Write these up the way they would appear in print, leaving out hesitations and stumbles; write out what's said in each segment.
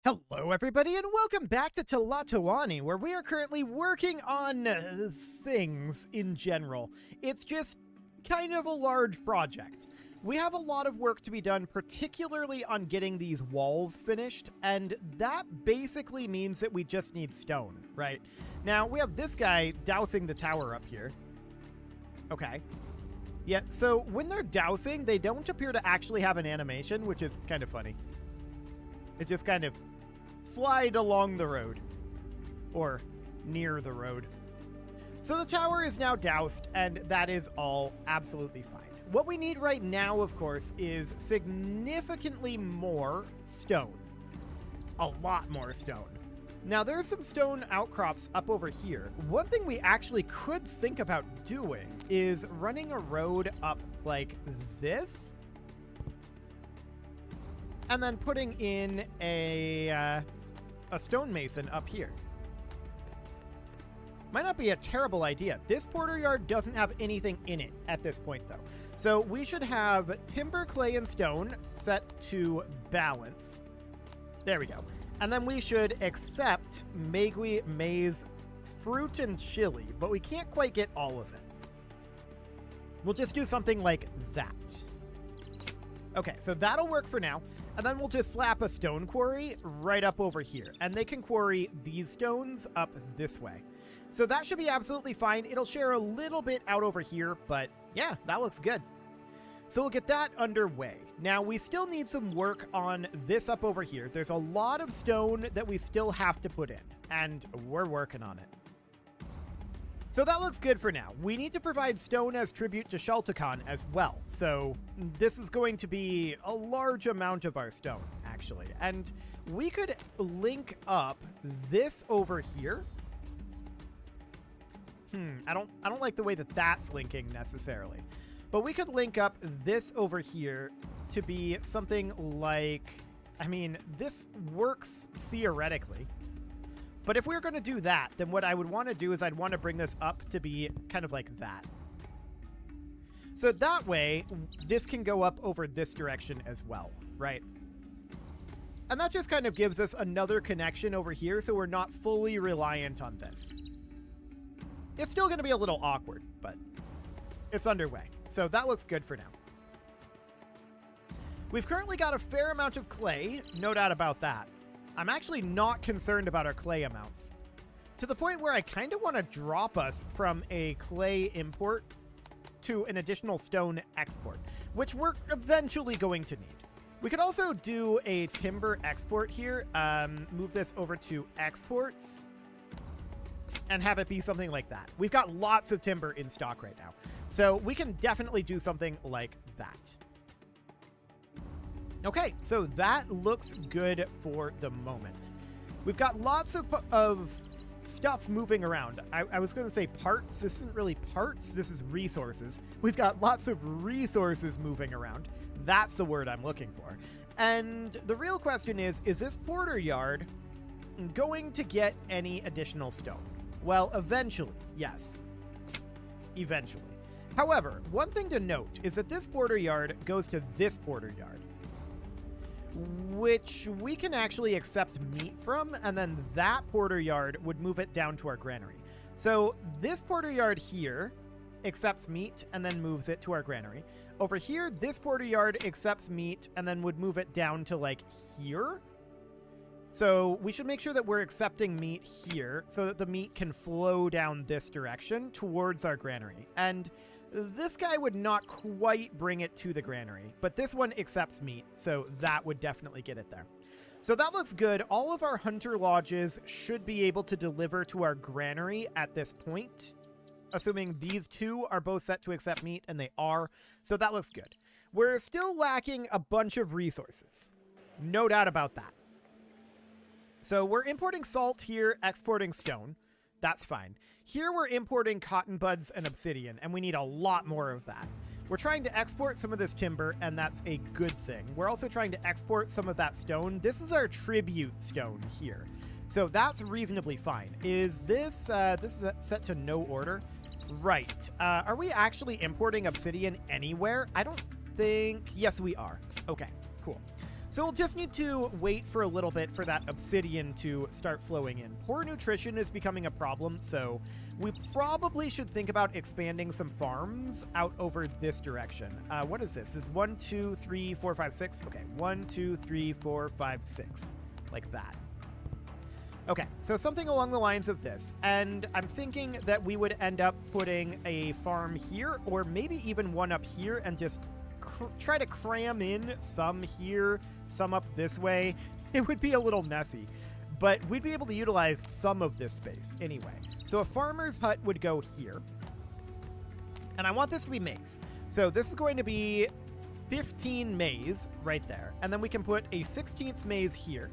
Hello everybody and welcome back to Tlatoani, where we are currently working on things in general. It's just kind of a large project. We have a lot of work to be done, particularly on getting these walls finished, and that basically means that we just need stone, right? Now, we have this guy dousing the tower up here. Okay. Yeah, so when they're dousing, they don't appear to actually have an animation, which is kind of funny. It just kind of slide along the road, or near the road. So the tower is now doused, and that is all absolutely fine. What we need right now, of course, is significantly more stone. A lot more stone. Now, there's some stone outcrops up over here. One thing we actually could think about doing is running a road up like this, and then putting in a stonemason up here. Might not be a terrible idea. This porter yard doesn't have anything in it at this point, though. So we should have timber, clay, and stone set to balance. There we go. And then we should accept megui, maize, fruit, and chili, but we can't quite get all of it. We'll just do something like that. Okay, so that'll work for now. And then we'll just slap a stone quarry right up over here. And they can quarry these stones up this way. So that should be absolutely fine. It'll share a little bit out over here, but yeah, that looks good. So we'll get that underway. Now, we still need some work on this up over here. There's a lot of stone that we still have to put in, and we're working on it. So that looks good for now. We need to provide stone as tribute to Tlatoani as well. So this is going to be a large amount of our stone, actually. And we could link up this over here. I don't like the way that that's linking necessarily. But we could link up this over here to be something like, I mean, this works theoretically. But if we were going to do that, then what I would want to do is I'd want to bring this up to be kind of like that. So that way, this can go up over this direction as well, right? And that just kind of gives us another connection over here, so we're not fully reliant on this. It's still going to be a little awkward, but it's underway. So that looks good for now. We've currently got a fair amount of clay, no doubt about that. I'm actually not concerned about our clay amounts, to the point where I kind of want to drop us from a clay import to an additional stone export, which we're eventually going to need. We could also do a timber export here, move this over to exports, and have it be something like that. We've got lots of timber in stock right now, so we can definitely do something like that. Okay, so that looks good for the moment. We've got lots of stuff moving around. I was going to say parts. This isn't really parts. This is resources. We've got lots of resources moving around. That's the word I'm looking for. And the real question is this porter yard going to get any additional stone? Well, eventually, yes. Eventually. However, one thing to note is that this porter yard goes to this porter yard, which we can actually accept meat from, and then that porter yard would move it down to our granary. So this porter yard here accepts meat and then moves it to our granary. Over here, this porter yard accepts meat and then would move it down to like here. So we should make sure that we're accepting meat here so that the meat can flow down this direction towards our granary. And this guy would not quite bring it to the granary, but this one accepts meat, so that would definitely get it there. So that looks good. All of our hunter lodges should be able to deliver to our granary at this point, assuming these two are both set to accept meat, and they are, so that looks good. We're still lacking a bunch of resources. No doubt about that. So we're importing salt here, exporting stone. That's fine. Here we're importing cotton buds and obsidian, and we need a lot more of that. We're trying to export some of this timber, and that's a good thing. We're also trying to export some of that stone. This is our tribute stone here. So that's reasonably fine. Is this, this is set to no order? Right. Are we actually importing obsidian anywhere? I don't think, yes, we are. Okay, cool. So we'll just need to wait for a little bit for that obsidian to start flowing in. Poor nutrition is becoming a problem, so we probably should think about expanding some farms out over this direction. What is this? This is 1, 2, 3, 4, 5, 6. Okay, 1, 2, 3, 4, 5, 6. Like that. Okay, so something along the lines of this. And I'm thinking that we would end up putting a farm here, or maybe even one up here, and just try to cram in some here, some up this way. It would be a little messy, but we'd be able to utilize some of this space anyway. So a farmer's hut would go here. And I want this to be maize. So this is going to be 15 maize right there. And then we can put a 16th maize here.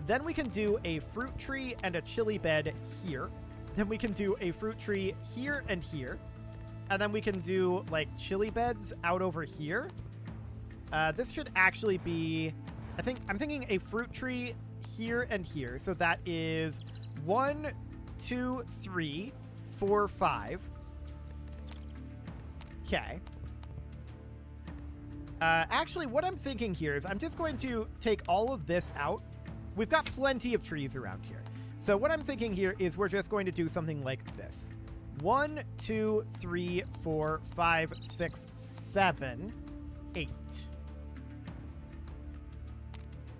Then we can do a fruit tree and a chili bed here. Then we can do a fruit tree here and here. And then we can do like chili beds out over here. This should actually be, I'm thinking a fruit tree here and here. So that is 1, 2, 3, 4, 5. Okay. Actually, what I'm thinking here is I'm just going to take all of this out. We've got plenty of trees around here. So what I'm thinking here is we're just going to do something like this. 1, 2, 3, 4, 5, 6, 7, 8.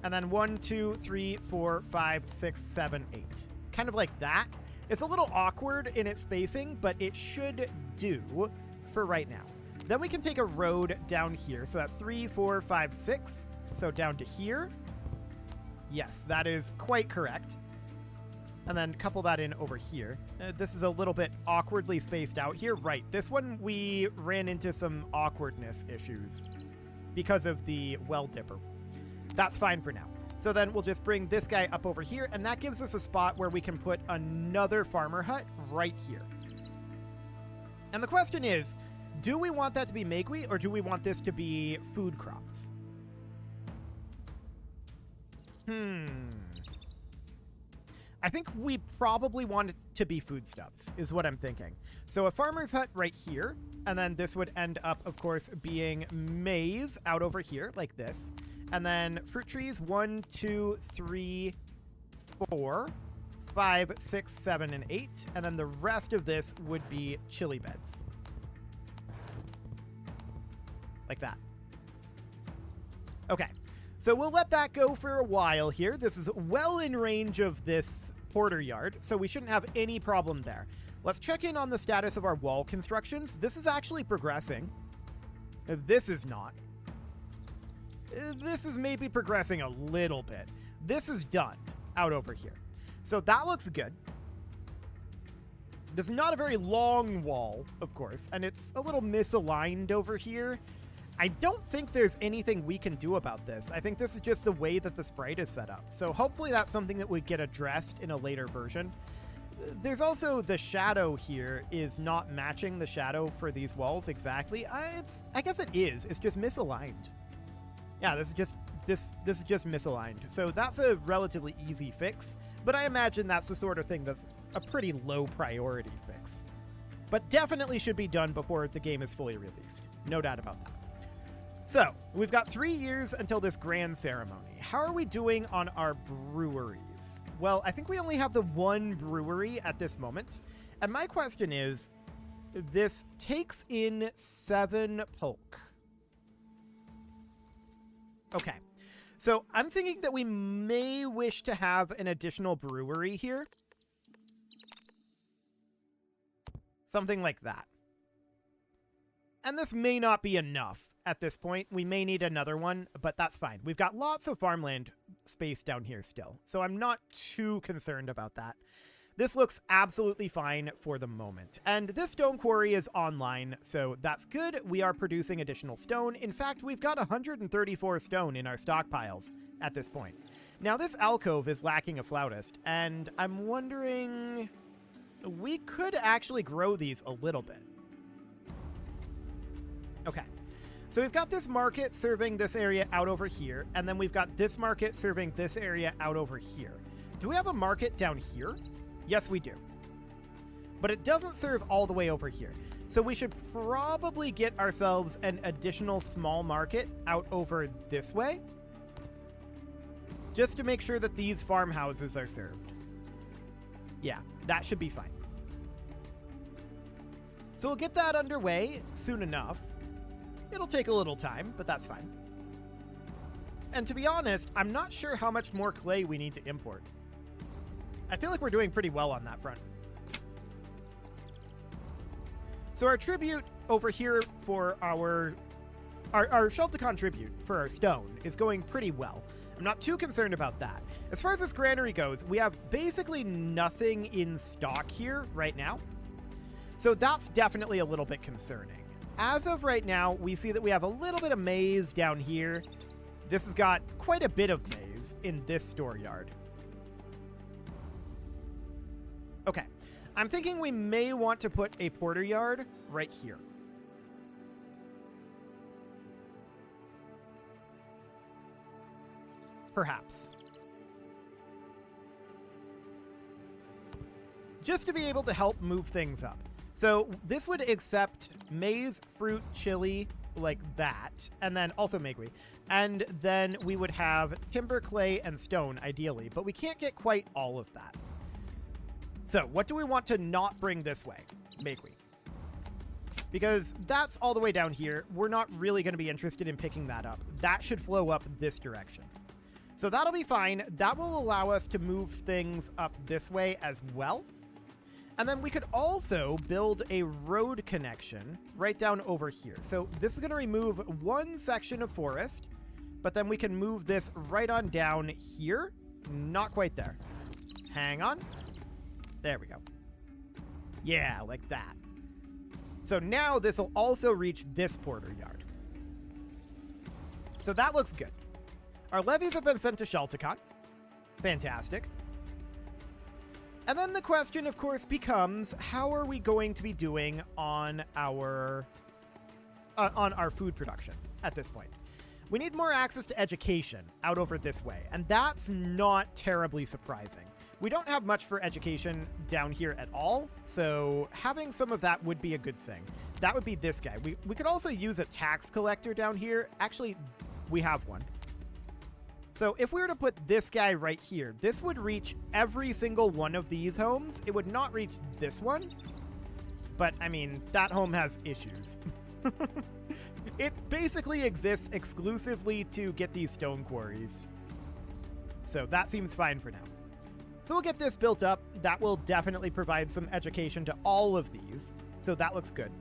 And then 1, 2, 3, 4, 5, 6, 7, 8. Kind of like that. It's a little awkward in its spacing, but it should do for right now. Then we can take a road down here. So that's 3, 4, 5, 6. So down to here. Yes, that is quite correct. And then couple that in over here. This is a little bit awkwardly spaced out here. Right, this one we ran into some awkwardness issues because of the well dipper. That's fine for now. So then we'll just bring this guy up over here, and that gives us a spot where we can put another farmer hut right here. And the question is, do we want that to be make-wheat, or do we want this to be food crops? I think we probably want it to be foodstuffs, is what I'm thinking. So a farmer's hut right here, and then this would end up, of course, being maize out over here, like this. And then fruit trees, 1, 2, 3, 4, 5, 6, 7, and 8. And then the rest of this would be chili beds. Like that. Okay. So we'll let that go for a while here. This is well in range of this porter yard, so we shouldn't have any problem there. Let's check in on the status of our wall constructions. This is actually progressing. This is not. This is maybe progressing a little bit. This is done out over here. So that looks good. This is not a very long wall, of course, and it's a little misaligned over here. I don't think there's anything we can do about this. I think this is just the way that the sprite is set up. So hopefully that's something that would get addressed in a later version. There's also the shadow here is not matching the shadow for these walls exactly. I guess it is. It's just misaligned. Yeah, this is just misaligned. So that's a relatively easy fix, but I imagine that's the sort of thing that's a pretty low priority fix. But definitely should be done before the game is fully released. No doubt about that. So, we've got 3 years until this grand ceremony. How are we doing on our breweries? Well, I think we only have the one brewery at this moment. And my question is, this takes in 7 pulque. Okay. So, I'm thinking that we may wish to have an additional brewery here. Something like that. And this may not be enough. At this point, we may need another one, but that's fine. We've got lots of farmland space down here still, so I'm not too concerned about that. This looks absolutely fine for the moment. And this stone quarry is online, so that's good. We are producing additional stone. In fact, we've got 134 stone in our stockpiles at this point. Now, this alcove is lacking a flautist, and I'm wondering... we could actually grow these a little bit. Okay. So we've got this market serving this area out over here, and then we've got this market serving this area out over here. Do we have a market down here? Yes, we do. But it doesn't serve all the way over here. So we should probably get ourselves an additional small market out over this way. just to make sure that these farmhouses are served. Yeah, that should be fine. So we'll get that underway soon enough. It'll take a little time, but that's fine. And to be honest, I'm not sure how much more clay we need to import. I feel like we're doing pretty well on that front. So our tribute over here for our Shelticon tribute for our stone is going pretty well. I'm not too concerned about that. As far as this granary goes, we have basically nothing in stock here right now. So that's definitely a little bit concerning. As of right now, we see that we have a little bit of maize down here. This has got quite a bit of maize in this store yard. Okay, I'm thinking we may want to put a porter yard right here. Perhaps. Just to be able to help move things up. So this would accept maize, fruit, chili, like that, and then also megwee. And then we would have timber, clay, and stone, ideally, but we can't get quite all of that. So what do we want to not bring this way? Megwee. Because that's all the way down here. We're not really going to be interested in picking that up. That should flow up this direction. So that'll be fine. That will allow us to move things up this way as well. And then we could also build a road connection right down over here. So this is going to remove one section of forest, but then we can move this right on down here. Not quite there. Hang on. There we go. Yeah, like that. So now this will also reach this porter yard. So that looks good. Our levies have been sent to Shelticon. Fantastic. And then the question, of course, becomes, how are we going to be doing on our food production at this point? We need more access to education out over this way, and that's not terribly surprising. We don't have much for education down here at all, so having some of that would be a good thing. That would be this guy. We could also use a tax collector down here. Actually, we have one. So if we were to put this guy right here, this would reach every single one of these homes. It would not reach this one. But, I mean, that home has issues. It basically exists exclusively to get these stone quarries. So that seems fine for now. So we'll get this built up. That will definitely provide some education to all of these. So that looks good.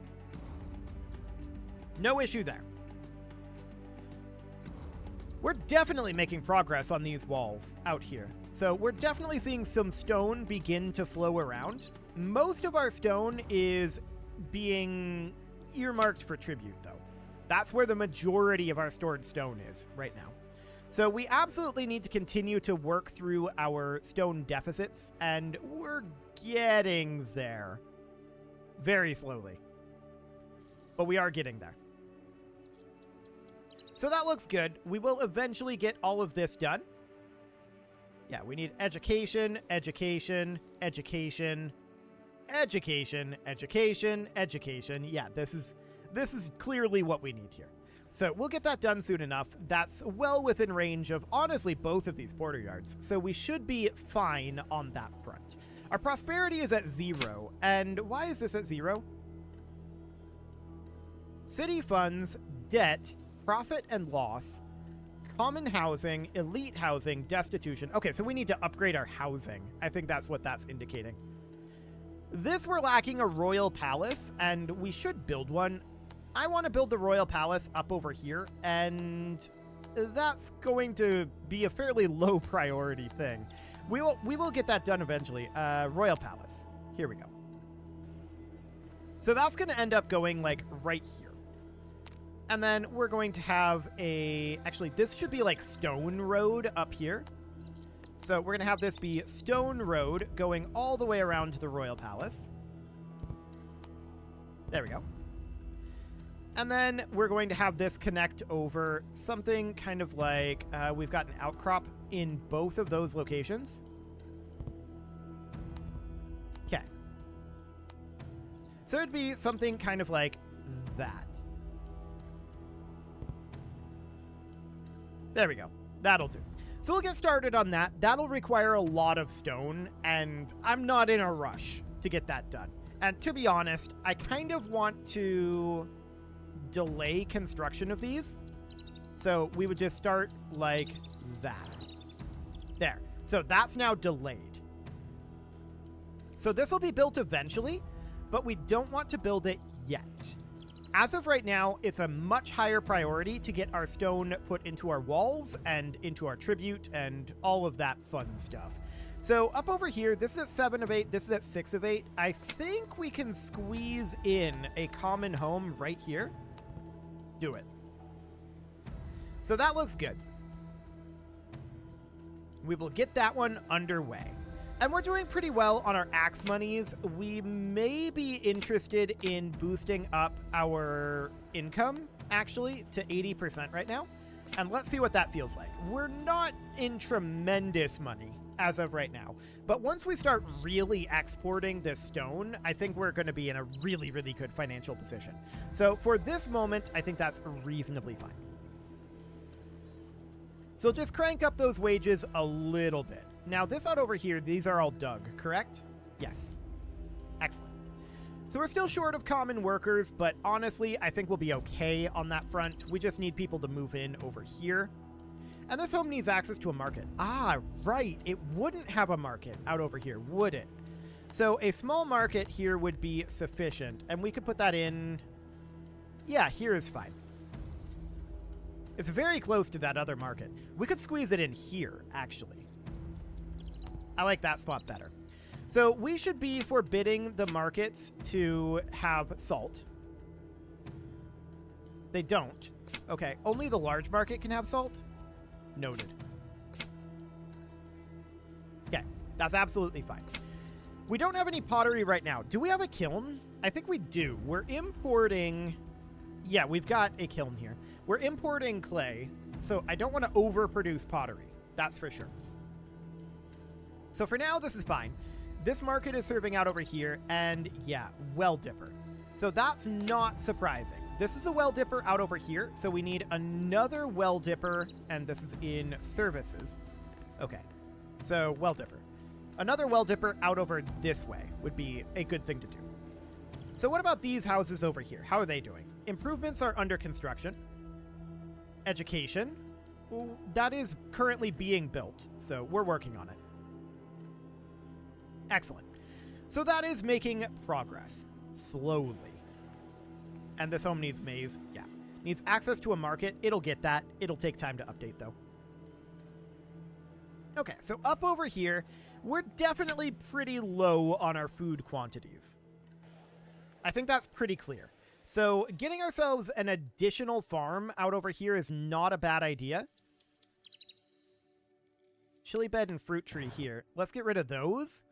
No issue there. We're definitely making progress on these walls out here. So we're definitely seeing some stone begin to flow around. Most of our stone is being earmarked for tribute, though. That's where the majority of our stored stone is right now. So we absolutely need to continue to work through our stone deficits, and we're getting there. Very slowly. But we are getting there. So that looks good. We will eventually get all of this done. Yeah, we need education, education, education, education, education, education. Yeah, this is clearly what we need here. So we'll get that done soon enough. That's well within range of, honestly, both of these porter yards. So we should be fine on that front. Our prosperity is at 0. And why is this at 0? City funds, debt, profit and loss, common housing, elite housing, destitution. Okay, so we need to upgrade our housing. I think that's what that's indicating. This, we're lacking a royal palace, and we should build one. I want to build the royal palace up over here, and that's going to be a fairly low priority thing. We will get that done eventually. Royal palace. Here we go. So that's going to end up going, like, right here. And then we're going to have actually, this should be like stone road up here. So we're going to have this be stone road going all the way around to the royal palace. There we go. And then we're going to have this connect over something kind of like, we've got an outcrop in both of those locations. Okay. So it'd be something kind of like that. There we go. That'll do. So we'll get started on that. That'll require a lot of stone, and I'm not in a rush to get that done. And to be honest, I kind of want to delay construction of these. So we would just start like that. There. So that's now delayed. So this will be built eventually, but we don't want to build it yet. As of right now, it's a much higher priority to get our stone put into our walls and into our tribute and all of that fun stuff. So up over here, this is at 7 of 8, this is at 6 of 8. I think we can squeeze in a common home right here. Do it. So that looks good. We will get that one underway. And we're doing pretty well on our axe monies. We may be interested in boosting up our income, actually, to 80% right now. And let's see what that feels like. We're not in tremendous money as of right now. But once we start really exporting this stone, I think we're going to be in a really, really good financial position. So for this moment, I think that's reasonably fine. So just crank up those wages a little bit. Now, this out over here, these are all dug, correct? Yes. Excellent. So we're still short of common workers, but honestly, I think we'll be okay on that front. We just need people to move in over here. And this home needs access to a market. Ah, right. It wouldn't have a market out over here, would it? So a small market here would be sufficient, and we could put that in... Yeah, here is fine. It's very close to that other market. We could squeeze it in here, actually. I like that spot better. So we should be forbidding the markets to have salt. They don't. Okay, only the large market can have salt? Noted. Okay, that's absolutely fine. We don't have any pottery right now. Do we have a kiln? I think we do. We're importing... Yeah, we've got a kiln here. We're importing clay, so I don't want to overproduce pottery. That's for sure. So for now, this is fine. This market is serving out over here, and yeah, well dipper. So that's not surprising. This is a well dipper out over here, so we need another well dipper, and this is in services. Okay, so well dipper. Another well dipper out over this way would be a good thing to do. So what about these houses over here? How are they doing? Improvements are under construction. Education, that is currently being built, so we're working on it. Excellent. So that is making progress, slowly. And this home needs maize, yeah. Needs access to a market, it'll get that. It'll take time to update, though. Okay, so up over here, we're definitely pretty low on our food quantities. I think that's pretty clear. So getting ourselves an additional farm out over here is not a bad idea. Chili bed and fruit tree here. Let's get rid of those.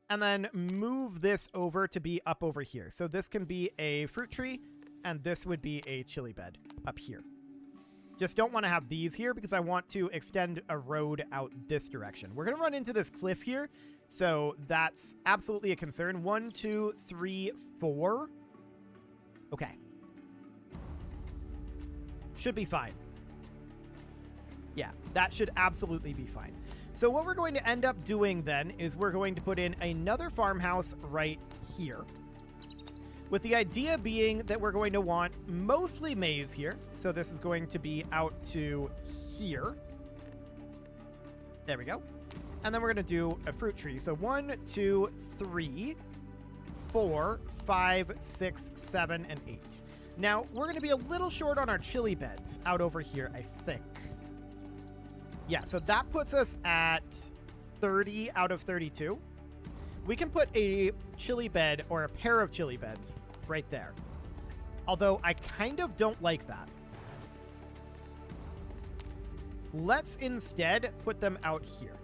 And then move this over to be up over here. So this can be a fruit tree, and this would be a chili bed up here. Just don't want to have these here because I want to extend a road out this direction. We're going to run into this cliff here, so that's absolutely a concern. 1, 2, 3, 4. Okay. Should be fine. Yeah, that should absolutely be fine. So what we're going to end up doing then is we're going to put in another farmhouse right here. With the idea being that we're going to want mostly maize here. So this is going to be out to here. There we go. And then we're going to do a fruit tree. So 1, 2, 3, 4, 5, 6, 7, and 8. Now, we're going to be a little short on our chili beds out over here, I think. Yeah, so that puts us at 30 out of 32. We can put a chili bed or a pair of chili beds right there. Although I kind of don't like that. Let's instead put them out here.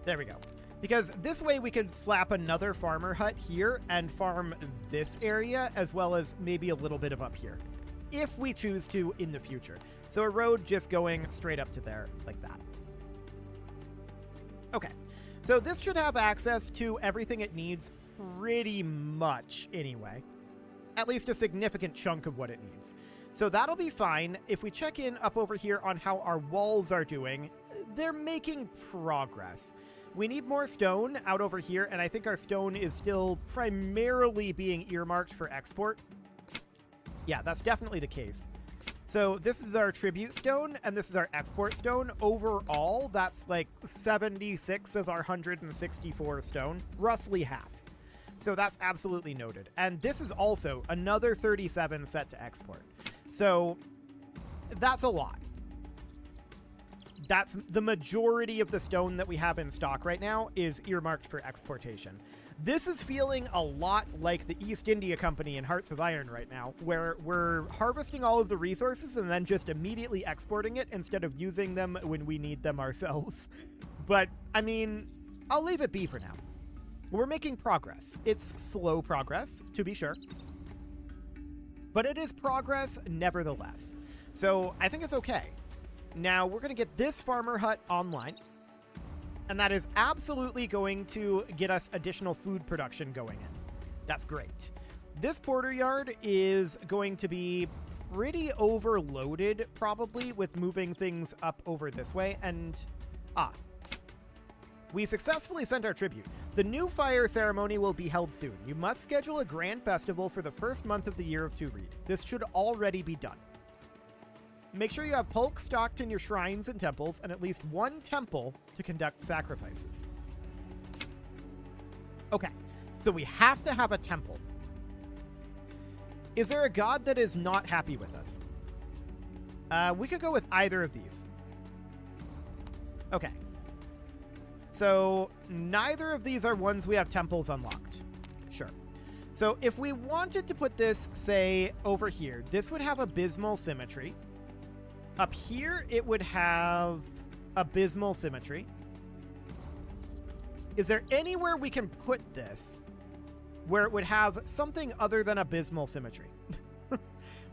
There we go. Because this way we could slap another farmer hut here and farm this area as well as maybe a little bit of up here, if we choose to in the future. So a road just going straight up to there like that. Okay, so this should have access to everything it needs pretty much anyway. At least a significant chunk of what it needs. So that'll be fine. If we check in up over here on how our walls are doing, they're making progress. We need more stone out over here, and I think our stone is still primarily being earmarked for export. Yeah, that's definitely the case. So this is our tribute stone, and this is our export stone. Overall, that's like 76 of our 164 stone, roughly half. So that's absolutely noted. And this is also another 37 set to export. So that's a lot. That's the majority of the stone that we have in stock right now is earmarked for exportation. This is feeling a lot like the East India Company in Hearts of Iron right now, where we're harvesting all of the resources and then just immediately exporting it instead of using them when we need them ourselves. But, I mean, I'll leave it be for now. We're making progress. It's slow progress, to be sure. But it is progress nevertheless. So I think it's okay. Now, we're going to get this farmer hut online. And that is absolutely going to get us additional food production going in. That's great. This porter yard is going to be pretty overloaded, probably, with moving things up over this way. And, we successfully sent our tribute. The new fire ceremony will be held soon. You must schedule a grand festival for the first month of the year of Turid. This should already be done. Make sure you have pulque stocked in your shrines and temples, and at least one temple to conduct sacrifices. Okay, so we have to have a temple. Is there a god that is not happy with us? We could go with either of these. Okay. So neither of these are ones we have temples unlocked. Sure. So if we wanted to put this, say, over here, this would have abysmal symmetry. Up here, it would have abysmal symmetry. Is there anywhere we can put this where it would have something other than abysmal symmetry?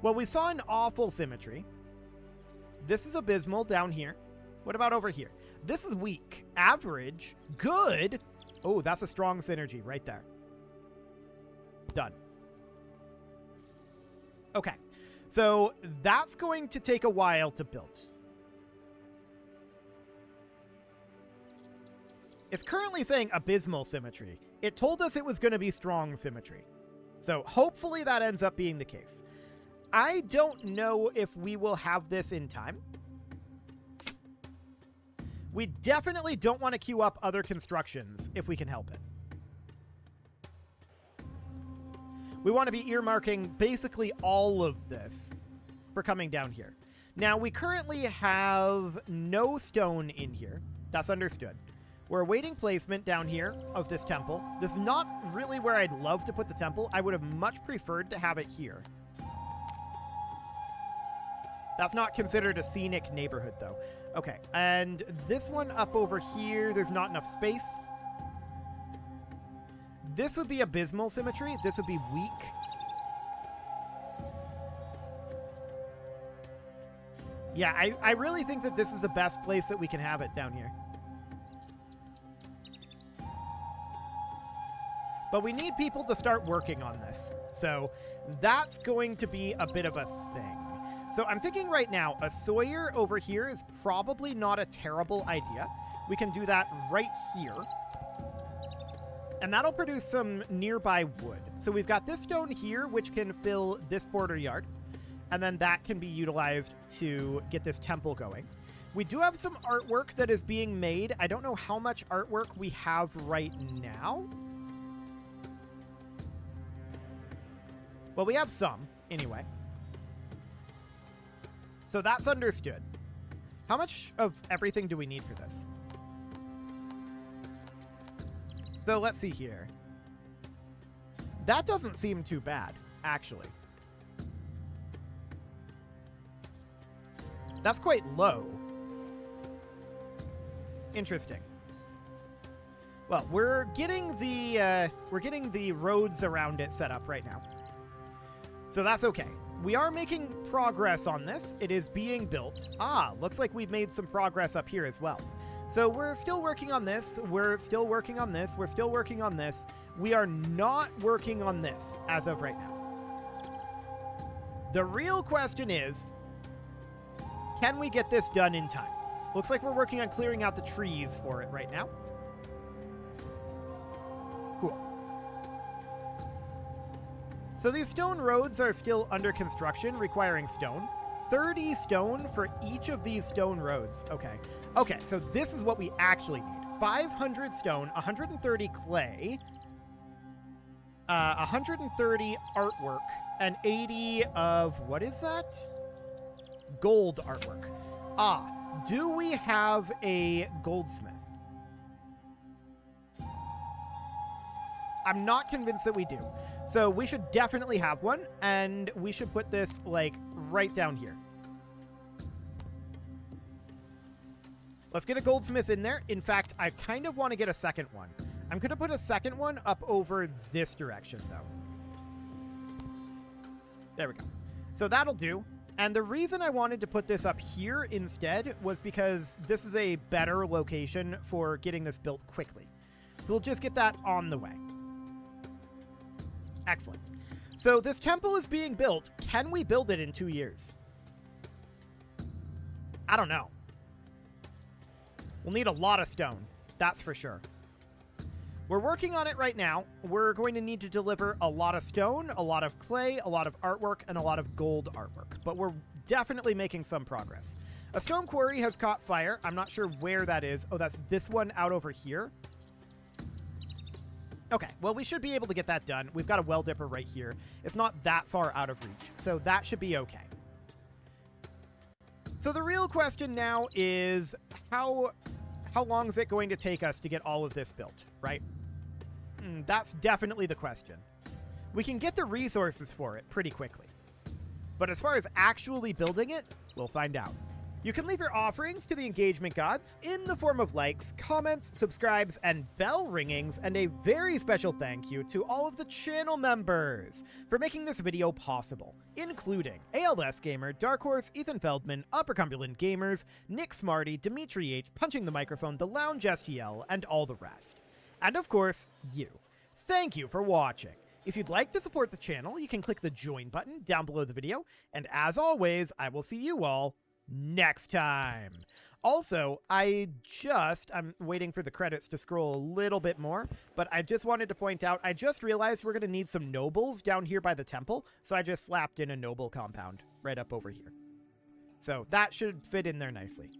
Well, we saw an awful symmetry. This is abysmal down here. What about over here? This is weak. Average. Good. Oh, that's a strong synergy right there. Done. Okay. So that's going to take a while to build. It's currently saying abysmal symmetry. It told us it was going to be strong symmetry. So hopefully that ends up being the case. I don't know if we will have this in time. We definitely don't want to queue up other constructions if we can help it. We want to be earmarking basically all of this for coming down here. Now, we currently have no stone in here. That's understood. We're awaiting placement down here of this temple. This is not really where I'd love to put the temple. I would have much preferred to have it here. That's not considered a scenic neighborhood, though. Okay, and this one up over here, there's not enough space. This would be abysmal symmetry. This would be weak. Yeah, I really think that this is the best place that we can have it down here. But we need people to start working on this. So that's going to be a bit of a thing. So I'm thinking right now, a Sawyer over here is probably not a terrible idea. We can do that right here. And that'll produce some nearby wood. So we've got this stone here, which can fill this border yard. And then that can be utilized to get this temple going. We do have some artwork that is being made. I don't know how much artwork we have right now. Well, we have some, anyway. So that's understood. How much of everything do we need for this? So let's see here. That doesn't seem too bad, actually. That's quite low. Interesting. Well, we're getting the roads around it set up right now. So that's okay. We are making progress on this. It is being built. Ah, looks like we've made some progress up here as well. So we're still working on this. We're still working on this. We're still working on this. We are not working on this as of right now. The real question is, can we get this done in time? Looks like we're working on clearing out the trees for it right now. Cool. So these stone roads are still under construction, requiring stone. 30 stone for each of these stone roads. Okay. Okay, so this is what we actually need. 500 stone, 130 clay, 130 artwork, and 80 of, what is that? Gold artwork. Do we have a goldsmith? I'm not convinced that we do. So we should definitely have one, and we should put this, like, right down here. Let's get a goldsmith in there. In fact, I kind of want to get a second one. I'm going to put a second one up over this direction, though. There we go. So that'll do. And the reason I wanted to put this up here instead was because this is a better location for getting this built quickly. So we'll just get that on the way. Excellent. So this temple is being built. Can we build it in 2 years? I don't know. We'll need a lot of stone. That's for sure. We're working on it right now. We're going to need to deliver a lot of stone, a lot of clay, a lot of artwork, and a lot of gold artwork. But we're definitely making some progress. A stone quarry has caught fire. I'm not sure where that is. Oh, that's this one out over here. Okay, well, we should be able to get that done. We've got a well dipper right here. It's not that far out of reach, so that should be okay. So the real question now is how long is it going to take us to get all of this built, right? That's definitely the question. We can get the resources for it pretty quickly. But as far as actually building it, we'll find out. You can leave your offerings to the engagement gods in the form of likes, comments, subscribes, and bell ringings, and a very special thank you to all of the channel members for making this video possible, including ALS Gamer, Dark Horse, Ethan Feldman, Upper Cumberland Gamers, Nick Smarty, Dimitri H, Punching the Microphone, The Lounge STL, and all the rest. And of course, you. Thank you for watching. If you'd like to support the channel, you can click the join button down below the video, and as always, I will see you all next time. Also, I'm waiting for the credits to scroll a little bit more, but I just wanted to point out, I just realized we're going to need some nobles down here by the temple, so I just slapped in a noble compound right up over here. So that should fit in there nicely.